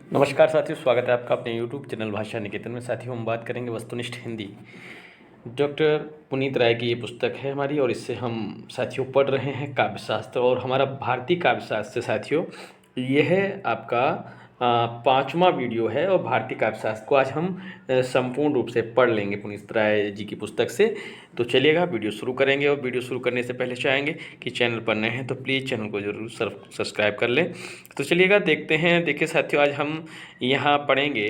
नमस्कार साथियों, स्वागत है आपका अपने यूट्यूब चैनल भाषा निकेतन में। साथियों, हम बात करेंगे वस्तुनिष्ठ हिंदी। डॉक्टर पुनीत राय की ये पुस्तक है हमारी, और इससे हम साथियों पढ़ रहे हैं काव्यशास्त्र। और हमारा भारतीय काव्यशास्त्र से साथियों ये है आपका पाँचवा वीडियो है, और भारतीय काव्यशास्त्र को आज हम संपूर्ण रूप से पढ़ लेंगे पुनीत राय जी की पुस्तक से। तो चलिएगा वीडियो शुरू करेंगे, और वीडियो शुरू करने से पहले चाहेंगे कि चैनल पर नए हैं तो प्लीज़ चैनल को ज़रूर सब्सक्राइब कर लें। तो चलिएगा देखते हैं। देखिए साथियों, आज हम यहाँ पढ़ेंगे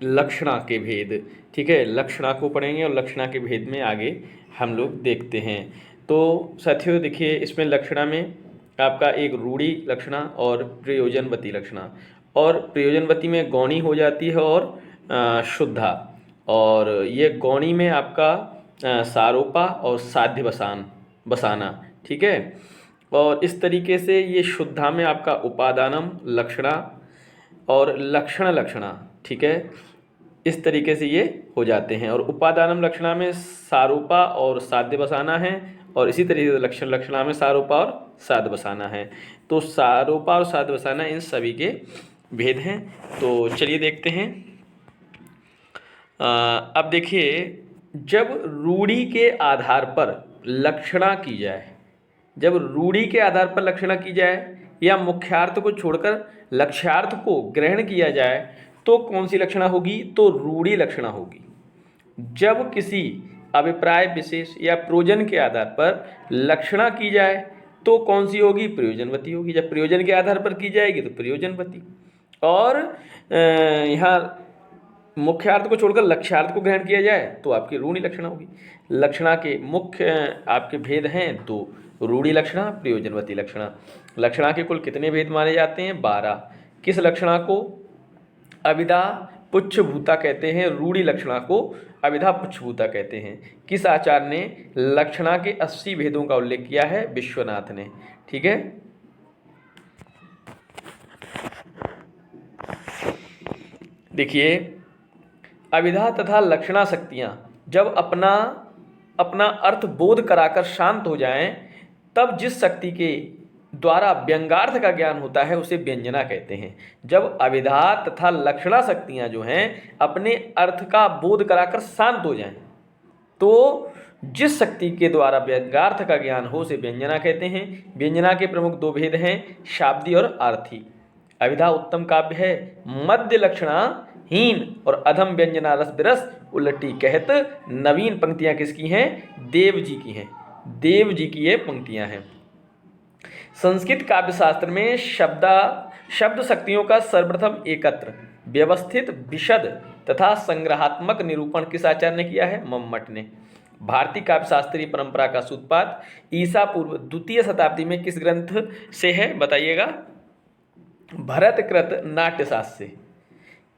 लक्षणा के भेद। ठीक है, लक्षणा को पढ़ेंगे, और लक्षणा के भेद में आगे हम लोग देखते हैं। तो साथियों देखिए, इसमें लक्षणा में आपका एक रूढ़ी लक्षणा और प्रयोजनवती लक्षणा, और प्रयोजनवती में गौणी हो जाती है और शुद्धा, और ये गौणी में आपका सारोपा और साध्य बसाना। ठीक है, और इस तरीके से ये शुद्धा में आपका उपादानम लक्षणा और लक्षणा। ठीक है, इस तरीके से ये हो जाते हैं। और उपादानम लक्षणा में सारूपा और साध्य बसाना है, और इसी तरीके से लक्षणा में सारूपा और साध्य बसाना है। तो सारूपा और साध्य बसाना इन सभी के भेद हैं। तो चलिए देखते हैं। अब देखिए, जब रूढ़ी के आधार पर लक्षणा की जाए, जब रूढ़ी के आधार पर लक्षणा की जाए या मुख्यार्थ को छोड़कर लक्ष्यार्थ को ग्रहण किया जाए तो कौन सी लक्षणा होगी? तो रूढ़ी लक्षणा होगी। जब किसी अभिप्राय विशेष या प्रयोजन के आधार पर लक्षणा की जाए तो कौन सी होगी? प्रयोजनवती होगी। जब प्रयोजन के आधार पर की जाएगी तो प्रयोजनवती। और यहाँ मुख्यार्थ को छोड़कर लक्ष्यार्थ को ग्रहण किया जाए तो आपकी रूढ़ी लक्षणा होगी। लक्षणा के मुख्य आपके भेद हैं तो रूढ़ी लक्षणा, प्रयोजनवती लक्षणा। लक्षणा के कुल कितने भेद माने जाते हैं? 12। किस लक्षणा को अभिधा पुच्छभूता कहते हैं? रूढ़ी लक्षणा को अभिधा पुच्छभूता कहते हैं। किस आचार्य ने लक्षणा के 80 भेदों का उल्लेख किया है? विश्वनाथ ने। ठीक है, देखिए, अभिधा तथा लक्षणा शक्तियाँ जब अपना अर्थ बोध कराकर शांत हो जाएं, तब जिस शक्ति के द्वारा व्यंग्यार्थ का ज्ञान होता है उसे व्यंजना कहते हैं। जब अभिधा तथा लक्षणा शक्तियाँ जो हैं अपने अर्थ का बोध कराकर शांत हो जाएं, तो जिस शक्ति के द्वारा व्यंग्यार्थ का ज्ञान हो उसे व्यंजना कहते हैं। व्यंजना के प्रमुख 2 भेद हैं, शाब्दी और आर्थी। अभिधा उत्तम काव्य है, मध्य लक्षणा हीन और अधम व्यंजना रस बिरस उलटी कहत। नवीन पंक्तियां किसकी हैं? देव जी की हैं। देव जी की ये पंक्तियां हैं। संस्कृत काव्यशास्त्र में शब्द शक्तियों का सर्वप्रथम एकत्र व्यवस्थित विशद तथा संग्रहात्मक निरूपण किस आचार्य ने किया है? मम्मट ने। भारतीय काव्यशास्त्रीय परंपरा का सूत्रपात ईसा पूर्व 2वीं शताब्दी में किस ग्रंथ से है? बताइएगा। भरतकृत नाट्यशास्त्र से।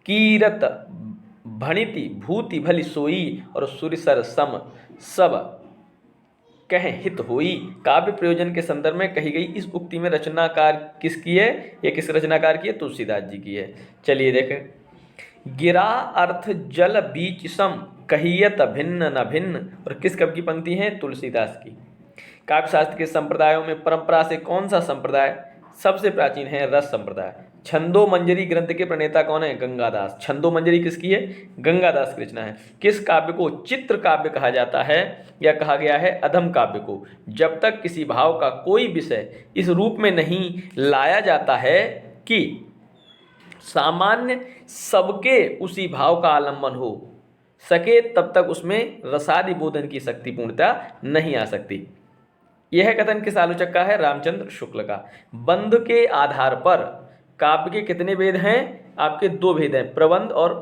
कीरत भणिति भूति भली सोई और सुरिसर सम सब कह हित होई। काव्य प्रयोजन के संदर्भ में कही गई इस उक्ति में रचनाकार किसकी है? ये किस रचनाकार की है? तुलसीदास जी की है। चलिए देखें। गिरा अर्थ जल बीच सम कहियत भिन्न न भिन्न, और किस कवि की पंक्ति है? तुलसीदास की। काव्यशास्त्र के संप्रदायों में परंपरा से कौन सा संप्रदाय सबसे प्राचीन है? रस संप्रदाय। छंदो मंजरी ग्रंथ के प्रणेता कौन है? गंगादास। छंदो मंजरी किसकी है? गंगादास की रचना है। किस काव्य को चित्र काव्य कहा जाता है या कहा गया है? अधम काव्य को। जब तक किसी भाव का कोई विषय इस रूप में नहीं लाया जाता है कि सामान्य सबके उसी भाव का आलम्बन हो सके, तब तक उसमें रसादि बोधन की शक्ति पूर्णता नहीं आ सकती। यह कथन किस आलोचक का है? रामचंद्र शुक्ल का। बंध के आधार पर काव्य के कितने भेद हैं? आपके 2 भेद हैं, प्रबंध और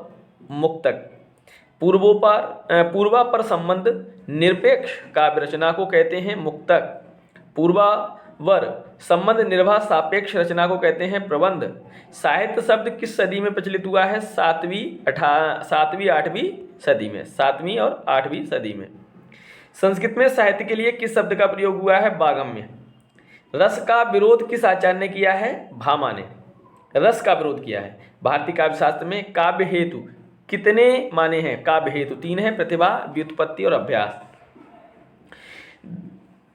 मुक्तक। पूर्वापर संबंध निरपेक्ष काव्य रचना को कहते हैं मुक्तक। पूर्वावर संबंध निर्भर सापेक्ष रचना को कहते हैं प्रबंध। साहित्य शब्द किस सदी में प्रचलित हुआ है? 7वीं 8वीं सदी में। 7वीं और 8वीं सदी में। संस्कृत में साहित्य के लिए किस शब्द का प्रयोग हुआ है? बागम्य। रस का विरोध किस आचार्य ने किया है? भामा ने रस का विरोध किया है। भारतीय काव्यशास्त्र में काव्य हेतु कितने माने हैं? काव्य हेतु 3 है, प्रतिभा, व्युत्पत्ति और अभ्यास।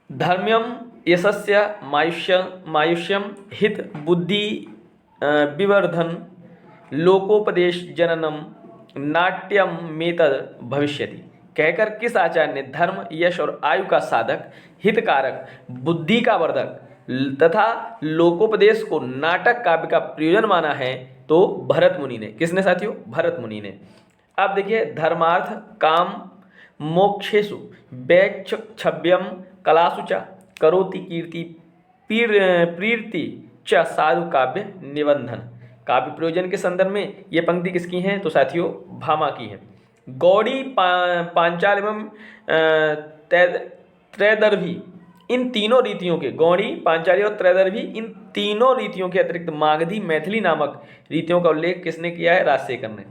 धर्म्यम यशस्य मायुष्यम हित बुद्धि विवर्धन लोकोपदेश जननम नाट्यम मेतद भविष्यति कहकर किस आचार्य ने धर्म, यश और आयु का साधक, हितकारक, बुद्धि का वर्धक तथा लोकोपदेश को नाटक काव्य का प्रयोजन माना है? तो भरत मुनि ने। किसने साथियों? भरत मुनि ने। अब देखिए, धर्मार्थ काम मोक्षेषु वैक्षव्यम कलासु च करोति कीर्ति प्रीति च साधु काव्य निबंधन। काव्य प्रयोजन के संदर्भ में ये पंक्ति किसकी है? तो साथियों भामा की है। गौड़ी पांचाल एवं त्रैदर्भी इन तीनों रीतियों के, गौड़ी, पांचाली और त्रैदर्भी इन तीनों रीतियों के अतिरिक्त मागधी, मैथिली नामक रीतियों का उल्लेख किसने किया है? राजशेखर ने।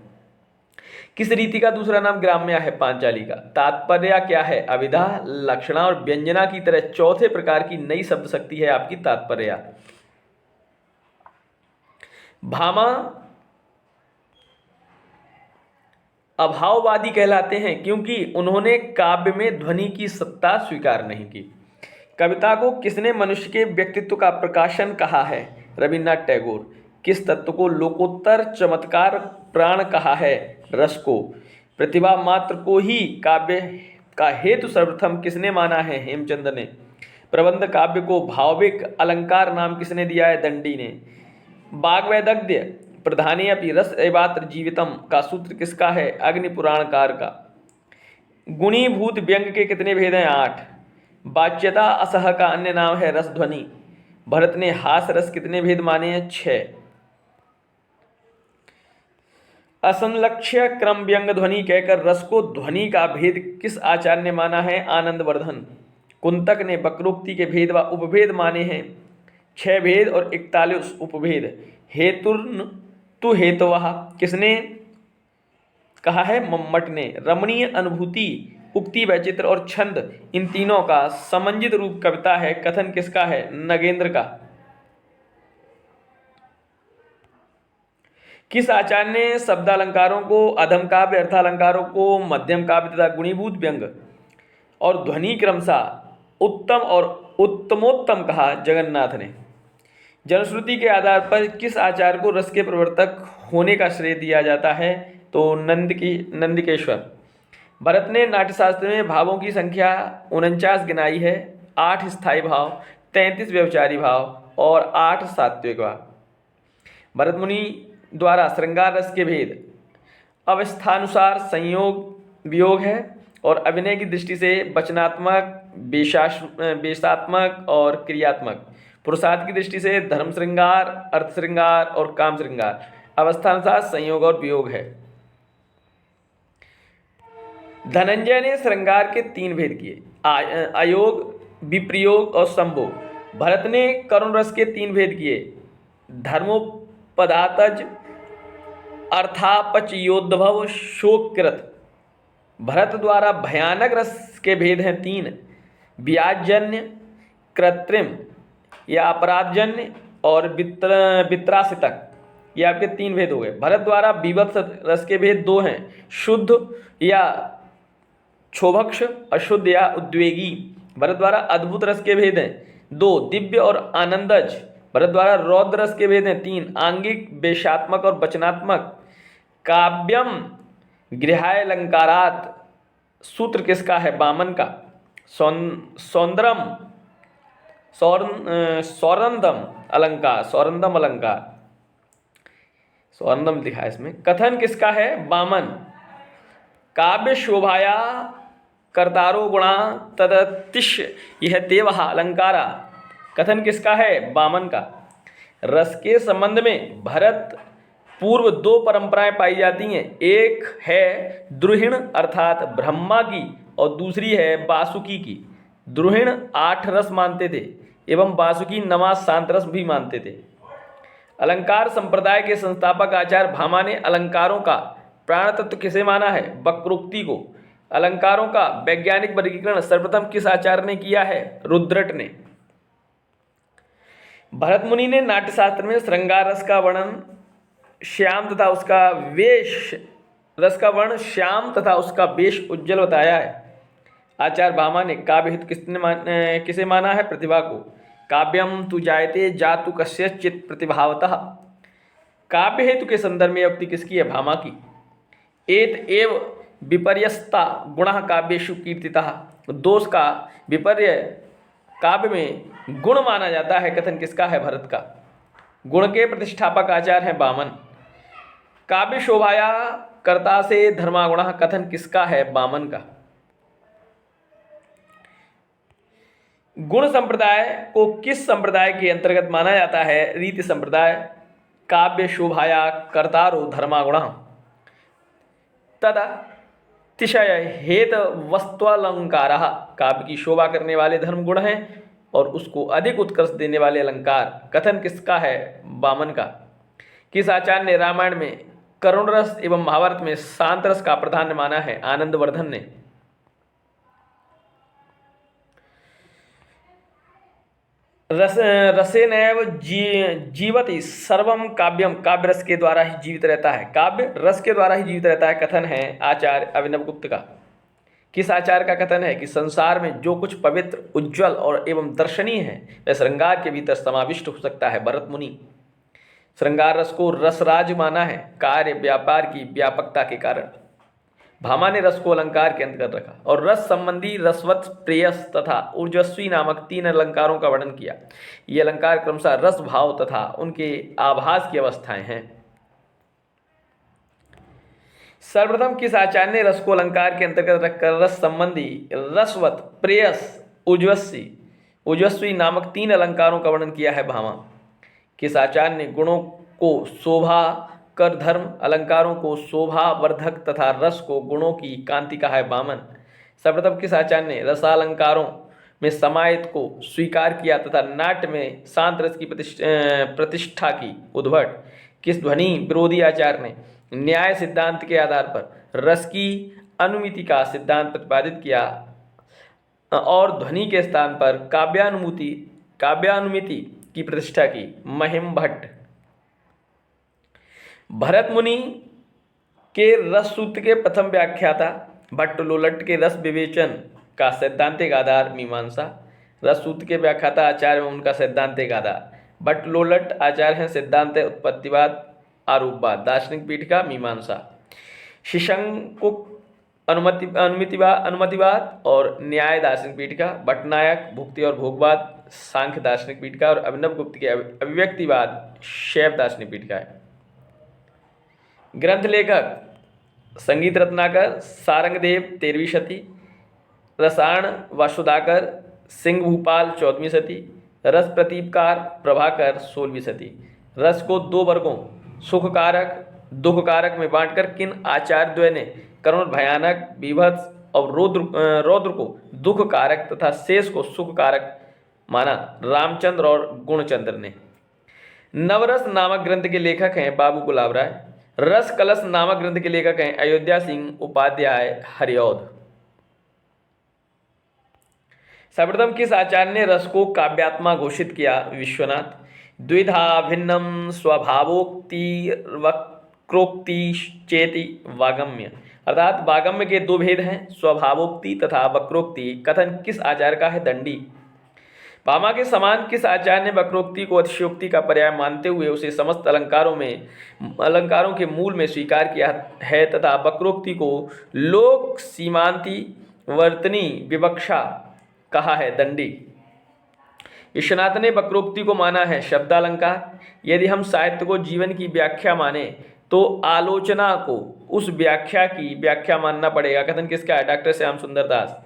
किस रीति का दूसरा नाम ग्राम्य है? पांचाली का। तात्पर्य क्या है? अभिधा, लक्षणा और व्यंजना की तरह चौथे प्रकार की नई शब्द शक्ति है आपकी तात्पर्य। भामा अभाववादी कहलाते हैं क्योंकि उन्होंने काव्य में ध्वनि की सत्ता स्वीकार नहीं की। कविता को किसने मनुष्य के व्यक्तित्व का प्रकाशन कहा है? रविन्द्रनाथ टैगोर। किस तत्व को लोकोत्तर चमत्कार प्राण कहा है? रस को। प्रतिभा मात्र को ही काव्य का हेतु सर्वप्रथम किसने माना है? हेमचंद्र ने। प्रबंध काव्य को भाविक अलंकार नाम किसने दिया है? दंडी ने। वाग्वैदग्ध्य प्रधाने अपि रस एवात्र जीवितम का सूत्र किसका है? अग्नि पुराणकार का। गुणीभूत व्यंग के कितने भेद हैं? 8। वाच्यता असह का अन्य नाम है रस ध्वनि। भरत ने हास रस कितने भेद माने हैं? 6। असंलक्ष्य क्रम व्यंग ध्वनि कहकर रस को ध्वनि का भेद किस आचार्य ने माना है? आनंदवर्धन। कुंतक ने वक्रोक्ति के भेद व उपभेद माने हैं 6 भेद और 41 उपभेद। हेतुर्न तु हेतवः किसने कहा है? मम्मट ने। रमणीय अनुभूति, उक्ति, वैचित्र और छंद इन तीनों का समंजित रूप कविता है। कथन किसका है? नगेंद्र का। किस आचार्य ने शब्दालंकारों को अधम काव्य, अर्थालंकारों को मध्यम काव्य तथा गुणीभूत व्यंग और ध्वनि क्रमशः उत्तम और उत्तमोत्तम कहा? जगन्नाथ ने। जनश्रुति के आधार पर किस आचार्य को रस के प्रवर्तक होने का श्रेय दिया जाता है? तो नंदिकेश्वर। भरत ने नाट्यशास्त्र में भावों की संख्या 49 गिनाई है। 8 स्थायी भाव, 33 व्यभिचारी भाव और 8 सात्विक भाव। भरत मुनि द्वारा श्रृंगार रस के भेद अवस्थानुसार संयोग वियोग है और अभिनय की दृष्टि से वचनात्मक, वेशात्मक और क्रियात्मक। पुरुषार्थ की दृष्टि से धर्म श्रृंगार, अर्थ श्रृंगार और काम श्रृंगार। अवस्थानुसार संयोग और वियोग है। धनंजय ने श्रृंगार के 3 भेद किए, अयोग, विप्रयोग और संभोग। भरत ने करुण रस के 3 भेद किए, धर्मोपदातज, अर्थापचयोद्भव, शोककृत। भरत द्वारा भयानक रस के भेद हैं 3, व्याजन्य, कृत्रिम या अपराधजन्य और वित्रासितक। ये आपके 3 भेद हो गए। भरत द्वारा बीभत्स रस के भेद 2 हैं, शुद्ध या क्षोभक्ष, अशुद्ध या उद्वेगी। भरत द्वारा अद्भुत रस के भेद हैं 2, दिव्य और आनंदज। भरत द्वारा रौद्र रस के भेद हैं 3, आंगिक, वेशात्मक और वचनात्मक। काव्यम गृहालंकारात सूत्र किसका है? वामन का। सौरंदम अलंकार, सौरंदम लिखा है इसमें। कथन किसका है? वामन। काव्य शोभाया कर्तारो गुणा तदतिश यह तेवह अलंकारा। कथन किसका है? वामन का। रस के संबंध में भरत पूर्व 2 परंपराएं पाई जाती हैं। एक है द्रुहिण अर्थात ब्रह्मा की और दूसरी है वासुकी की। द्रुहिण 8 रस मानते थे एवं वासुकी नमा शांत रस भी मानते थे। अलंकार संप्रदाय के संस्थापक आचार्य भामा ने अलंकारों का प्राण तत्व किसे माना है? वक्रोक्ति को। अलंकारों का वैज्ञानिक वर्गीकरण सर्वप्रथम किस आचार्य ने किया है? रुद्रट ने। भरत मुनि ने नाट्यशास्त्र में श्रृंगार रस का वर्णन श्याम तथा उसका वेश श्याम तथा उसका वेश उज्ज्वल बताया है। आचार्य भामा ने काव्य हित किसे माना है? प्रतिभा को। काव्यम तु जायते जातु कस्यचित् प्रतिभावतः। काव्य हेतु के संदर्भ में युक्ति किसकी है? भामा की। एत एव विपर्यस्ता गुणः काव्येषु कीर्तितः। दोष का विपर्य काव्य में गुण माना जाता है, कथन किसका है? भरत का। गुण के प्रतिष्ठापक आचार्य हैं वामन। काव्य शोभाया कर्ता से धर्मागुणः, कथन किसका है? वामन का। गुण संप्रदाय को किस संप्रदाय के अंतर्गत माना जाता है? रीति संप्रदाय। काव्य शोभाया कर्तारो धर्मागुणः तदतिशय हेत वस्त्वलंकार। काव्य की शोभा करने वाले धर्म गुण हैं और उसको अधिक उत्कर्ष देने वाले अलंकार, कथन किसका है? वामन का। किस आचार्य ने रामायण में करुण रस एवं महाभारत में शांत रस का प्राधान्य माना है? आनंदवर्धन ने। रसेनैव जीवति सर्वम काव्यम। काव्य रस के द्वारा ही जीवित रहता है, काव्य रस के द्वारा ही जीवित रहता है, कथन है आचार्य अभिनव गुप्त का। किस आचार्य का कथन है कि संसार में जो कुछ पवित्र, उज्ज्वल और एवं दर्शनीय है वह श्रृंगार के भीतर समाविष्ट हो सकता है? भरत मुनि। श्रृंगार रस को रसराज माना है कार्य व्यापार की व्यापकता के कारण। भामा ने रस को अलंकार के अंतर्गत रखा और रस संबंधी रसवत, प्रेयस तथा ऊर्जस्वी नामक 3 अलंकारों का वर्णन किया। ये अलंकार क्रमशः रस भाव तथा उनके आभास की अवस्थाएं हैं। सर्वप्रथम किस आचार्य ने रस को अलंकार के अंतर्गत रखकर रस संबंधी, रसवत, प्रेयस, ऊर्जस्वी नामक 3 अलंकारों का वर्णन किया है? भामा। किस आचार्य ने गुणों को शोभा कर धर्म, अलंकारों को शोभा वर्धक तथा रस को गुणों की कांति कहा है? वामन। सर्वप्रथम किस आचार्य ने रसालंकारों में समाहित को स्वीकार किया तथा नाट्य में शांत रस की प्रतिष्ठा की? उद्भट। किस ध्वनि विरोधी आचार्य ने न्याय सिद्धांत के आधार पर रस की अनुमिति का सिद्धांत प्रतिपादित किया और ध्वनि के स्थान पर काव्यानुमिति की प्रतिष्ठा की? महिम भट्ट। भरत मुनि के रस सूत्र के प्रथम व्याख्याता भट्ट लोलट के रस विवेचन का सैद्धांतिक आधार मीमांसा। रस सूत्र के व्याख्याता आचार्य में उनका सैद्धांतिक आधार। भट्ट लोलट आचार्य हैं सिद्धांत उत्पत्तिवाद, आरूपवाद, दार्शनिक पीठ का मीमांसा। शिशंकुक अनुमतिवाद और न्याय दार्शनिक पीठ का। भट्टनायक भुक्ति और भोगवाद सांख्य दार्शनिक पीठ का और अभिनव गुप्त के अभिव्यक्तिवाद शैव दार्शनिक पीठ का है। ग्रंथ लेखक संगीत रत्नाकर सारंगदेव 13वीं शती, रसायन वासुदाकर सिंह भूपाल 14वीं शती, रस प्रतीपकार प्रभाकर 16वीं शती। रस को 2 वर्गों सुख कारक दुख कारक में बांटकर किन आचार्यद्वय ने करुण, भयानक, बीभत्स और रौद्र को दुख कारक तथा शेष को सुख कारक माना? रामचंद्र और गुणचंद्र ने। नवरस नामक ग्रंथ के लेखक हैं बाबू गुलाब राय। रस कलश नामक ग्रंथ के लेखक हैं अयोध्या सिंह उपाध्याय हरिऔध। सर्वप्रथम किस आचार्य ने रस को काव्यात्मा घोषित किया? विश्वनाथ। द्विधा भिन्नम स्वभावोक्ति वक्रोक्ति चेति वागम्य। अर्थात वागम्य के 2 भेद हैं, स्वभावोक्ति तथा वक्रोक्ति। कथन किस आचार्य का है? दंडी। भामा के समान किस आचार्य ने वक्रोक्ति को अतिशयोक्ति का पर्याय मानते हुए उसे समस्त अलंकारों के मूल में स्वीकार किया है तथा वक्रोक्ति को लोक सीमांति वर्तनी विवक्षा कहा है? दंडी। विश्वनाथ ने वक्रोक्ति को माना है शब्दालंकार। यदि हम साहित्य को जीवन की व्याख्या माने तो आलोचना को उस व्याख्या की व्याख्या मानना पड़ेगा। कथन किसका है? डॉक्टर श्याम सुंदर दास।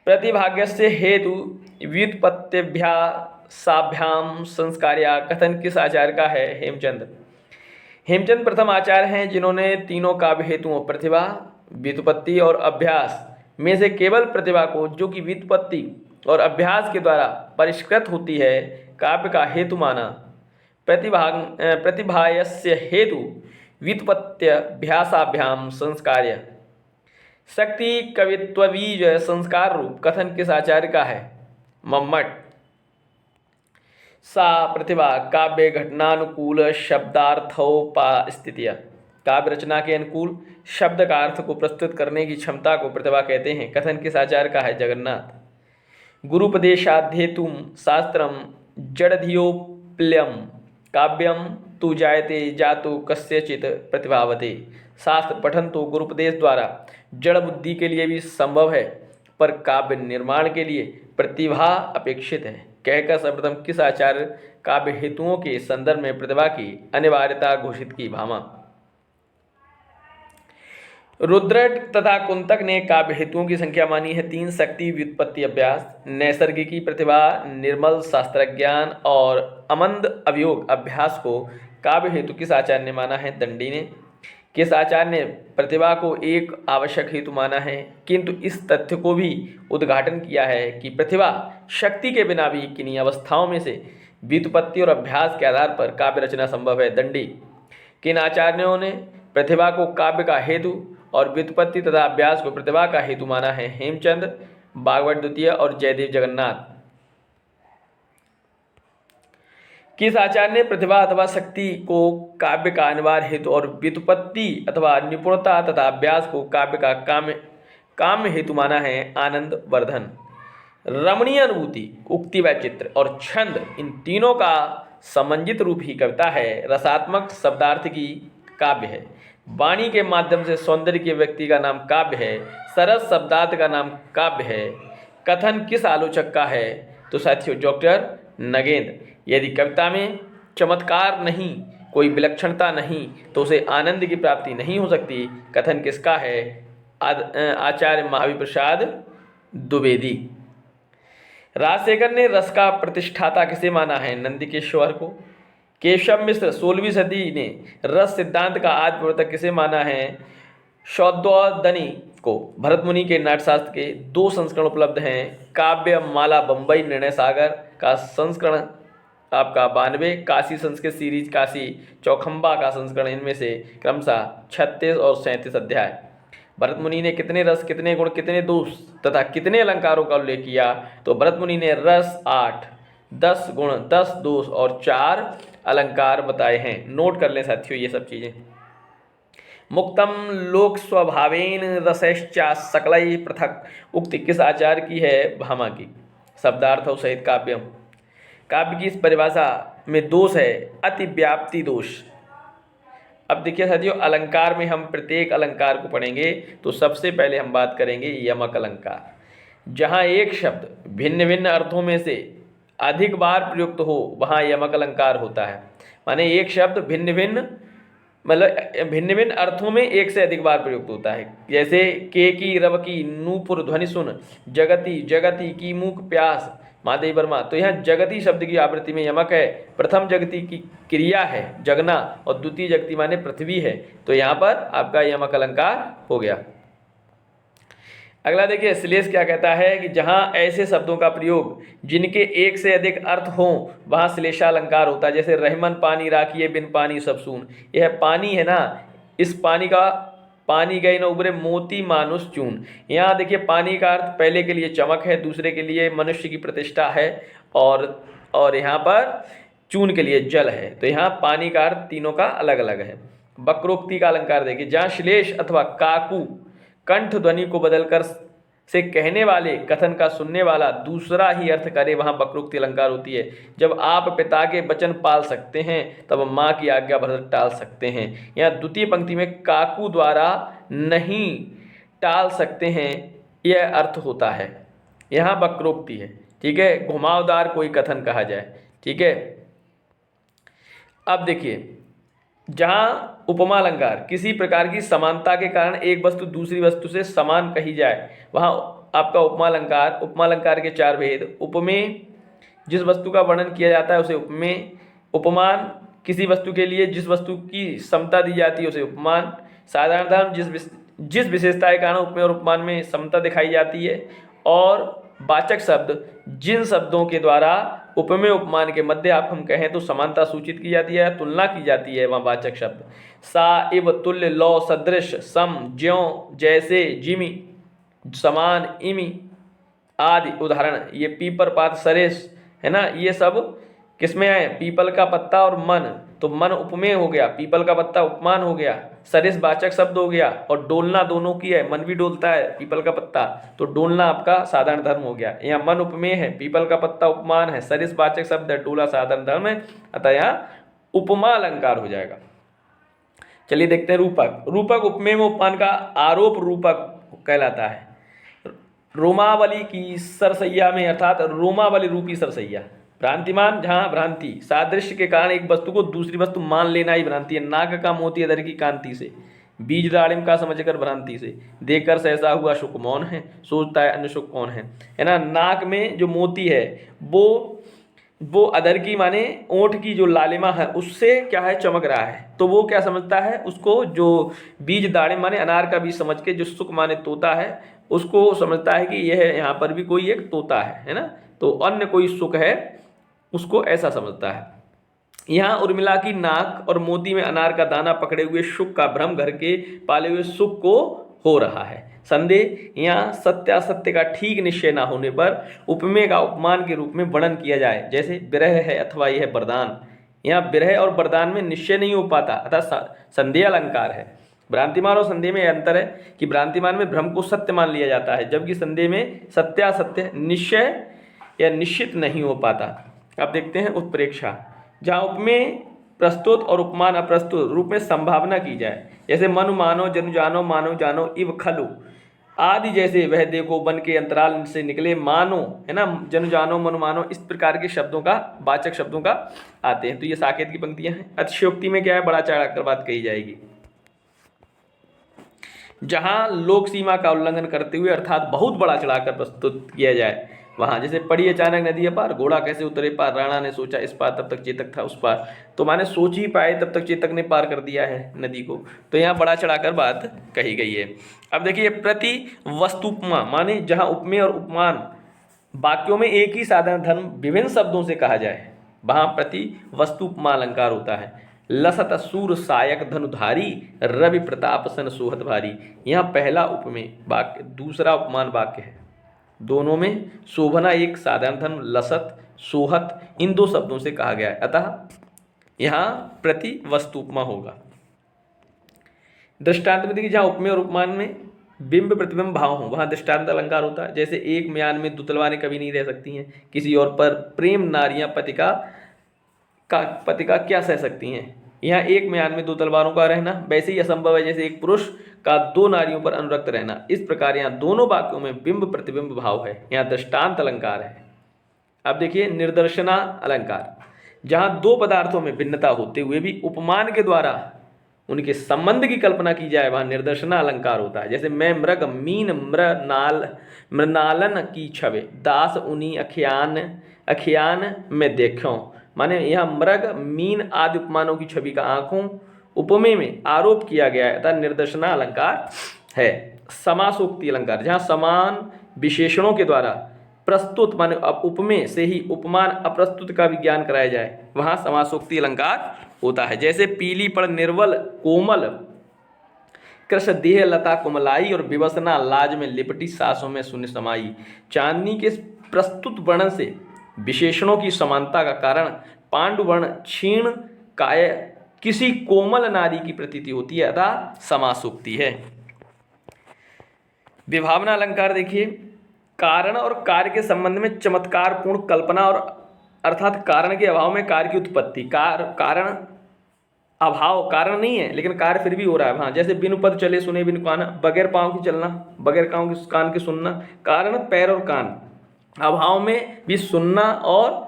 प्रतिभाग्यस्य हेतु व्युत्पत्तिभ्यासाभ्याम संस्कार्या। कथन किस आचार्य का है? हेमचंद। हेमचंद प्रथम आचार्य हैं जिन्होंने तीनों काव्य हेतुओं प्रतिभा, व्युत्पत्ति और अभ्यास में से केवल प्रतिभा को, जो कि व्युत्पत्ति और अभ्यास के द्वारा परिष्कृत होती है, काव्य का हेतु माना। प्रतिभायस्य हेतु व्युत्पत्त्यभ्यासाभ्याम संस्कार्य। शक्ति कवित्वबीज संस्कार रूप। कथन किस आचार्य का है? मम्मट। सा प्रतिभा काव्य घटनानुकूल शब्दार्थोपस्थितिया। काव्य रचना के अनुकूल शब्द का अर्थ को प्रस्तुत करने की क्षमता को प्रतिभा कहते हैं। कथन किस आचार्य का है? जगन्नाथ। गुरुपदेशाध्येतुम शास्त्रम जड़धियोप्ल्यम काव्यम तु जायते जातु कस्यचित प्रतिभावते। शास्त्र पठन तो गुरुपदेश द्वारा जड़ बुद्धि के लिए भी संभव है, पर काव्य निर्माण के लिए प्रतिभा अपेक्षित है। कहकर सर्वप्रथम किस आचार्य काव्य हेतुओं के संदर्भ में प्रतिभा की अनिवार्यता घोषित की? भामा। रुद्रट तथा कुंतक ने काव्य हेतुओं की संख्या मानी है 3। शक्ति, व्युत्पत्ति, अभ्यास। नैसर्गिकी प्रतिभा, निर्मल शास्त्रज्ञान और अमंद अभियोग अभ्यास को काव्य हेतु किस आचार्य ने माना है? दंडी ने। किस आचार्य ने प्रतिभा को एक आवश्यक हेतु माना है, किंतु इस तथ्य को भी उद्घाटन किया है कि प्रतिभा शक्ति के बिना भी किन्हीं अवस्थाओं में से व्युत्पत्ति और अभ्यास के आधार पर काव्य रचना संभव है? दंडी। किन आचार्यों ने प्रतिभा को काव्य का हेतु और व्युत्पत्ति तथा अभ्यास को प्रतिभा का हेतु माना है? हेमचंद, भागवत द्वितीय और जयदेव जगन्नाथ। किस आचार्य ने प्रतिभा अथवा शक्ति को काव्य का अनिवार्य हेतु और व्युत्पत्ति अथवा निपुणता तथा अभ्यास को काव्य का काम्य हेतु माना है? आनंद वर्धन। रमणीय अनुभूति, उक्ति व चित्र और छंद, इन तीनों का समन्वित रूप ही कविता है। रसात्मक शब्दार्थ की काव्य है। वाणी के माध्यम से सौंदर्य के व्यक्ति का नाम काव्य है। सरस शब्दार्थ का नाम काव्य है। कथन किस आलोचक का है? तो साथियों डॉक्टर नगेंद्र। यदि कविता में चमत्कार नहीं, कोई विलक्षणता नहीं, तो उसे आनंद की प्राप्ति नहीं हो सकती। कथन किसका है? आचार्य महावीर प्रसाद द्विवेदी। राजशेखर ने रस का प्रतिष्ठाता किसे माना है? नंदिकेश्वर को। केशव मिश्र 16वीं सदी ने रस सिद्धांत का आदि प्रवर्तक किसे माना है? शौद्योदनी को। भरत मुनि के नाट्यशास्त्र के 2 संस्करण उपलब्ध हैं। काव्य माला बंबई निर्णय सागर का संस्करण आपका 92, काशी संस्कृत सीरीज काशी चौखंबा का संस्करण, इनमें से क्रमशः 36 और 37 अध्याय। भरत मुनि ने कितने रस, कितने गुण, कितने दोष तथा कितने अलंकारों का उल्लेख किया? तो भरत मुनि ने रस 8, 10 गुण, 10 दोष और 4 अलंकार बताए हैं। नोट कर लें साथियों ये सब चीजें। मुक्तम लोक स्वभावेन रसैश्चा सकलई पृथक, उक्ति किस आचार्य की है? भामा की। शब्दार्थ सहित काव्यम। काव्य की इस परिभाषा में दोष है अति व्याप्ति दोष। अब देखिए साथियों, अलंकार में हम प्रत्येक अलंकार को पढ़ेंगे, तो सबसे पहले हम बात करेंगे यमक अलंकार। जहाँ एक शब्द भिन्न भिन्न अर्थों में से अधिक बार प्रयुक्त हो, वहाँ यमक अलंकार होता है। माने एक शब्द भिन्न भिन्न अर्थों में एक से अधिक बार प्रयुक्त होता है। जैसे के की, रव की, नूपुर ध्वनि सुन, जगती, जगती की, मूक प्यास, महादेव वर्मा। तो यहाँ जगती शब्द की आवृत्ति में यमक है। प्रथम जगती की क्रिया है जगना, और द्वितीय जगती माने पृथ्वी है, तो यहाँ पर आपका यमक अलंकार हो गया। अगला देखिए, श्लेष क्या कहता है कि जहाँ ऐसे शब्दों का प्रयोग जिनके एक से अधिक अर्थ हों, वहाँ श्लेषालंकार होता है। जैसे रहमन पानी राखिए, बिन पानी सब सून। यह पानी है ना, इस पानी का पानी गए न उबरे मोती मानुष चून। यहाँ देखिए पानी का अर्थ पहले के लिए चमक है, दूसरे के लिए मनुष्य की प्रतिष्ठा है, और यहाँ पर चून के लिए जल है। तो यहाँ पानी का अर्थ तीनों का अलग अलग है। वक्रोक्ति का अलंकार देखिए, जहाँ श्लेष अथवा काकू कंठ ध्वनि को बदलकर से कहने वाले कथन का सुनने वाला दूसरा ही अर्थ करे, वहाँ वक्रोक्ति अलंकार होती है। जब आप पिता के वचन पाल सकते हैं, तब माँ की आज्ञा भरकर टाल सकते हैं। यहाँ द्वितीय पंक्ति में काकू द्वारा नहीं टाल सकते हैं, यह अर्थ होता है। यहाँ वक्रोक्ति है, ठीक है, घुमावदार कोई कथन कहा जाए, ठीक है। अब देखिए, जहाँ उपमा अलंकार किसी प्रकार की समानता के कारण एक वस्तु दूसरी वस्तु से समान कही जाए, वहाँ आपका उपमा अलंकार के 4 भेद। उपमेय, जिस वस्तु का वर्णन किया जाता है उसे उपमेय। उपमान, किसी वस्तु के लिए जिस वस्तु की समता दी जाती है उसे उपमान। साधारण धर्म, जिस विशेषता के कारण उपमेय और उपमान में समता दिखाई जाती है। और वाचक शब्द, जिन शब्दों के द्वारा उपमेय उपमान के मध्य आप हम कहें तो समानता सूचित की जाती है, तुलना की जाती है, वहाँ वाचक शब्द। सा, इव, तुल्य, लौ, सदृश, सम, ज्यों, जैसे, जिमि, समान, इमि आदि उदाहरण। ये पीपर, पात, सरेस है ना, ये सब किसमें आए? पीपल का पत्ता और मन, तो मन उपमेय हो गया, पीपल का पत्ता उपमान हो गया, सरिस वाचक शब्द हो गया, और डोलना दोनों की है, मन भी डोलता है, पीपल का पत्ता, तो डोलना आपका साधारण धर्म हो गया। यहाँ मन उपमेय है, पीपल का पत्ता उपमान है, सरिस वाचक शब्द है, डोला साधारण धर्म है, अतः यहाँ उपमा अलंकार हो जाएगा। चलिए देखते हैं रूपक। रूपक उपमेय में उपमान का आरोप रूपक कहलाता है। रोमावली की सरसैया में अर्थात रोमावली रूपी सरसैया। भ्रांतिमान जहाँ भ्रांति सादृश्य के कारण एक वस्तु को दूसरी वस्तु मान लेना ही भ्रांति है। नाक का मोती अधर की कांति से, बीज दाड़िम का समझकर भ्रांति से, देखकर सहसा हुआ शुक मौन है, सोचता है अन्य शुक कौन है ना। नाक में जो मोती है वो अधर की माने ओंठ की जो लालिमा है उससे क्या है चमक रहा है, तो वो क्या समझता है उसको, जो बीज दाड़िम माने अनार का बीज समझ के, जो शुक माने तोता है उसको समझता है कि यह यहाँ पर भी कोई एक तोता है ना, तो अन्य कोई शुक है उसको ऐसा समझता है। यहाँ उर्मिला की नाक और मोती में अनार का दाना पकड़े हुए शुक का भ्रम घर के पाले हुए सुख को हो रहा है। संदेह यहाँ सत्यासत्य का ठीक निश्चय न होने पर उपमेय का उपमान के रूप में वर्णन किया जाए, जैसे विरह है अथवा यह वरदान। यहाँ विरह और वरदान में निश्चय नहीं हो पाता अतः संदेह अलंकार है। भ्रांतिमान और संदेह में अंतर है कि भ्रांतिमान में भ्रम को सत्य मान लिया जाता है, जबकि संदेह में सत्यासत्य निश्चय या निश्चित नहीं हो पाता। अब देखते हैं उत्प्रेक्षा, जहाँ उपमेय प्रस्तुत और उपमान अप्रस्तुत रूप में संभावना की जाए, जैसे मनु मानो जनु जानो मानो जानो इव खलु आदि, जैसे वह देखो वन के अंतराल से निकले मानो, है ना, जनु जानो मनु मानो, इस प्रकार के शब्दों का वाचक शब्दों का आते हैं। तो ये साकेत की पंक्तियां हैं। अतिशयोक्ति में क्या है, बड़ा चढ़ाकर बात कही जाएगी। जहाँ लोक सीमा का उल्लंघन करते हुए अर्थात बहुत बड़ा चढ़ाकर प्रस्तुत किया जाए, वहाँ जैसे पड़ी अचानक नदी पार, घोड़ा कैसे उतरे पार, राणा ने सोचा इस पार तब तक चेतक था उस पार, तो माने सोच ही पाए तब तक चेतक ने पार कर दिया है नदी को, तो यहाँ बड़ा चढ़ाकर बात कही गई है। अब देखिए प्रति वस्तुपमा, माने जहाँ उपमेय और उपमान वाक्यों में एक ही साधारण धर्म विभिन्न शब्दों से कहा जाए, वहाँ प्रति वस्तुपमा अलंकार होता है। लसत सूर सायक धनुधारी, रवि प्रताप सन सोहत भारी, यहाँ पहला उपमेय वाक्य, दूसरा उपमान वाक्य है। दोनों में शोभना एक साधारण धर्म लसत सोहत इन दो शब्दों से कहा गया है, अतः यहाँ प्रति वस्तु उपमा होगा। दृष्टांत में देखिए, जहाँ उपमेय और उपमान में बिंब प्रतिबिंब भाव हो वहाँ दृष्टांत अलंकार होता है। जैसे एक म्यान में दो तलवारें कभी नहीं रह सकती हैं, किसी और पर प्रेम नारियां पति का क्या सह सकती हैं। यहाँ एक म्यान में दो तलवारों का रहना वैसे ही असंभव है जैसे एक पुरुष का दो नारियों पर अनुरक्त रहना। इस प्रकार यहाँ दोनों वाक्यों में बिंब प्रतिबिंब भाव है, यहाँ दृष्टांत अलंकार है। अब देखिए निर्दर्शना अलंकार, जहाँ दो पदार्थों में भिन्नता होते हुए भी उपमान के द्वारा उनके संबंध की कल्पना की जाए, वहाँ निर्दर्शना अलंकार होता है। जैसे मैं मृग मीन मृनालन की छवे, दास उन्हीं अखियान में देखो, माने यह मृग मीन आदि उपमानों की छवि का आंखों उपमेय में आरोप किया गया है, अतः निर्दर्शना अलंकार है। समासोक्ति अलंकार, जहाँ समान विशेषणों के द्वारा प्रस्तुत माने उपमेय से ही उपमान अप्रस्तुत का विज्ञान कराया जाए, वहाँ समासोक्ति अलंकार होता है। जैसे पीली पड़ निर्वल कोमल कृष्ण देह लता कोमलाई, और विवसना लाज में लिपटी सांसों में शून्य समाई। चांदनी के प्रस्तुत वर्णन से विशेषणों की समानता का कारण पांडुवर्ण क्षीण काय किसी कोमल नारी की प्रतीति होती है, अतः समासोक्ति है। विभावना अलंकार देखिए, कारण और कार्य के संबंध में चमत्कार पूर्ण कल्पना, और अर्थात कारण के अभाव में कार्य की उत्पत्ति। कारण अभाव कारण नहीं है लेकिन कार्य फिर भी हो रहा है वहाँ, जैसे बिनु पद चले सुने बिनु कान, बगैर पाँव की चलना बगैर कान के सुनना। कारण पैर और कान, अभाव में भी सुनना और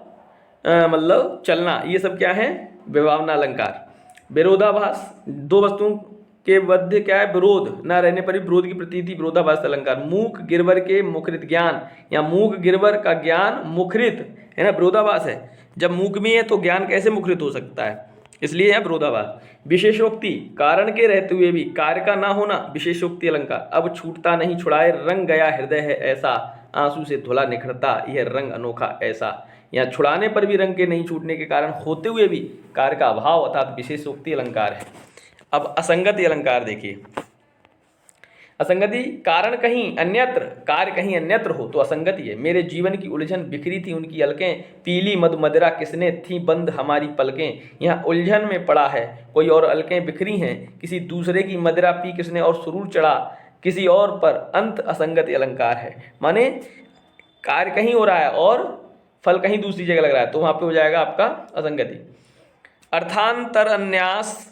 मतलब चलना, ये सब क्या है, विभावना अलंकार। विरोधाभास, दो वस्तुओं के मध्य क्या है, विरोध न रहने पर भी विरोध की प्रतीति, विरोधाभास अलंकार। मूक गिरवर के मुखरित ज्ञान, या मूक गिरवर का ज्ञान मुखरित है ना, विरोधाभास है। जब मूक में है तो ज्ञान कैसे मुखरित हो सकता है, इसलिए है विरोधाभास। विशेषोक्ति, कारण के रहते हुए भी कार्य का ना होना, विशेषोक्ति अलंकार। अब छूटता नहीं छुड़ाए रंग गया हृदय है ऐसा, आंसू से धुला निखरता यह रंग अनोखा ऐसा। यहाँ छुड़ाने पर भी रंग के नहीं छूटने के कारण होते हुए भी कार्य का अभाव अर्थात विशेषोक्ति अलंकार है। अब असंगति अलंकार देखिए, असंगति, कारण कहीं अन्यत्र कार्य कहीं अन्यत्र हो तो असंगति है। मेरे जीवन की उलझन बिखरी थी उनकी अलकें, पीली मद मदिरा किसने थी बंद हमारी पलकें। यहाँ उलझन में पड़ा है, कोई और अलकें बिखरी हैं, किसी दूसरे की मदिरा पी किसने और सुरूर चढ़ा किसी और पर, अंत असंगति अलंकार है। माने कार्य कहीं हो रहा है और फल कहीं दूसरी जगह लग रहा है, तो वहाँ पे हो जाएगा आपका असंगति। अर्थांतर अन्यास